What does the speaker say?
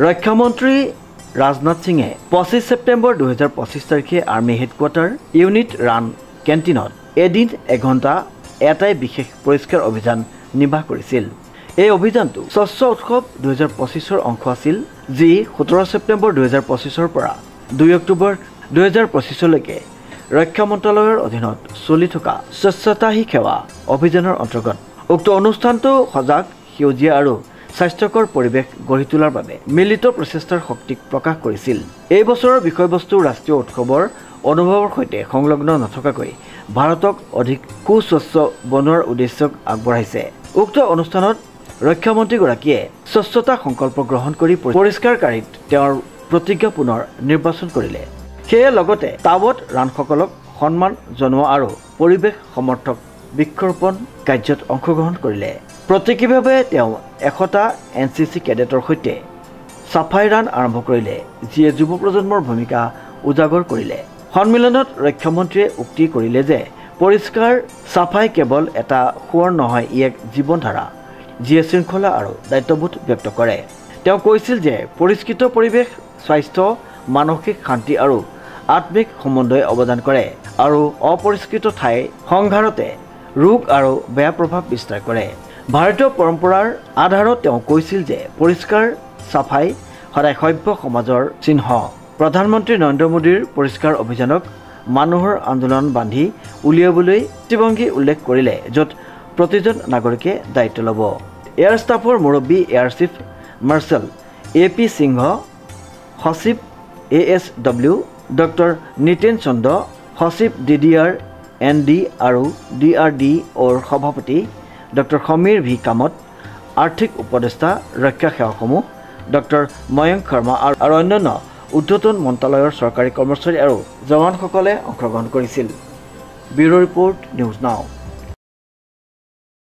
ৰক্ষামন্ত্ৰী ৰাজনাথ সিঙে 25 ছেপ্টেম্বৰ 2025 তাৰিখে army headquarter unit run কেণ্টিনত এদিন এঘণ্টা এটাই বিশেষ পৰিষ্কাৰ অভিযান নিৰ্বাহ কৰিছিল। এই অভিযানটো স্বচ্ছ উৎসৱ 2025ৰ অংশ আছিল, যি 17 ছেপ্টেম্বৰ 2025ৰ পৰা 2 অক্টোবৰ 2025লৈকে ৰক্ষা মন্ত্ৰালয়ৰ অধীনত চলি থকা স্বচ্ছতা হি সেৱা অভিযানৰ অন্তৰ্গত। উক্ত অনুষ্ঠানটো সজাগ, সেউজীয়া আৰু স্বাস্থ্যকৰ পৰিৱেশ গঢ়ি তোলাৰ বাবে মিলিত প্ৰচেষ্টাৰ শক্তিক প্ৰকাশ কৰিছিল। এই বছৰৰ বিষয়বস্তু ৰাষ্ট্ৰীয় উৎসৱৰ অনুভৱৰ সৈতে সংলগ্ন নথকাকৈ ভাৰতক অধিক সুস্বচ্ছ বনোৱাৰ উদ্দেশ্যক আগবঢ়াইছে। উক্ত অনুষ্ঠানত ৰক্ষামন্ত্ৰীগৰাকীয়ে স্বচ্ছতা সংকল্প গ্ৰহণ কৰি পৰিষ্কাৰকাৰীত তেওঁৰ প্ৰতিজ্ঞা পুনৰ নিৰ্বাচন কৰিলে। সেয়ে লগতে টাবত ৰাণসকলক সন্মান জনোৱা আৰু পৰিৱেশ সমৰ্থক বৃক্ষৰোপণ কাৰ্যত অংশগ্ৰহণ কৰিলে। প্ৰতীকীভাৱে তেওঁ 100টা NCC কেডেটৰ সৈতে চাফাই ৰাণ আৰম্ভ কৰিলে, যিয়ে যুৱ প্ৰজন্মৰ ভূমিকা উজাগৰ কৰিলে। সন্মিলনত ৰক্ষামন্ত্ৰীয়ে উক্তি কৰিলে যে পৰিষ্কাৰ চাফাই কেৱল এটা সোঁৱৰণ নহয়, ই এক জীৱনধাৰা যিয়ে শৃংখলা আৰু দায়িত্ববোধ ব্যক্ত কৰে। তেওঁ কৈছিল যে পৰিষ্কৃত পৰিৱেশ স্বাস্থ্য, মানসিক শান্তি আৰু আত্মিক সম্বন্ধই অৱদান কৰে আৰু অপৰিষ্কৃত ঠাই সংঘাৰতে ৰোগ আৰু বেয়া প্ৰভাৱ বিস্তাৰ কৰে। ভাৰতীয় পৰম্পৰাৰ আধাৰত তেওঁ কৈছিল যে পৰিষ্কাৰ চাফাই সদায় সভ্য সমাজৰ চিহ্ন। প্ৰধানমন্ত্ৰী নৰেন্দ্ৰ মোদীৰ পৰিষ্কাৰ অভিযানক মানুহৰ আন্দোলন বান্ধি উলিয়াবলৈ দৃষ্টিভংগী উল্লেখ কৰিলে, য'ত প্ৰতিজন নাগৰিকে দায়িত্ব ল'ব। এয়াৰ ষ্টাফৰ মুৰব্বী এয়াৰ চিফ মাৰ্শ্বেল AP সিংহ, সচিব ASW ডক্টৰ নিতেন চন্দ, সচিব DDR ND আৰু DRDOৰ সভাপতি ডক্টৰ সমীৰ V কামত, আৰ্থিক উপদেষ্টা ৰক্ষা সেৱাসমূহ ডক্টৰ ময়ংক শৰ্মা আৰু অন্যান্য ঊৰ্ধ্বতন মন্ত্ৰালয়ৰ চৰকাৰী কৰ্মচাৰী আৰু জৱানসকলে অংশগ্ৰহণ কৰিছিল। Bureau' report, news now.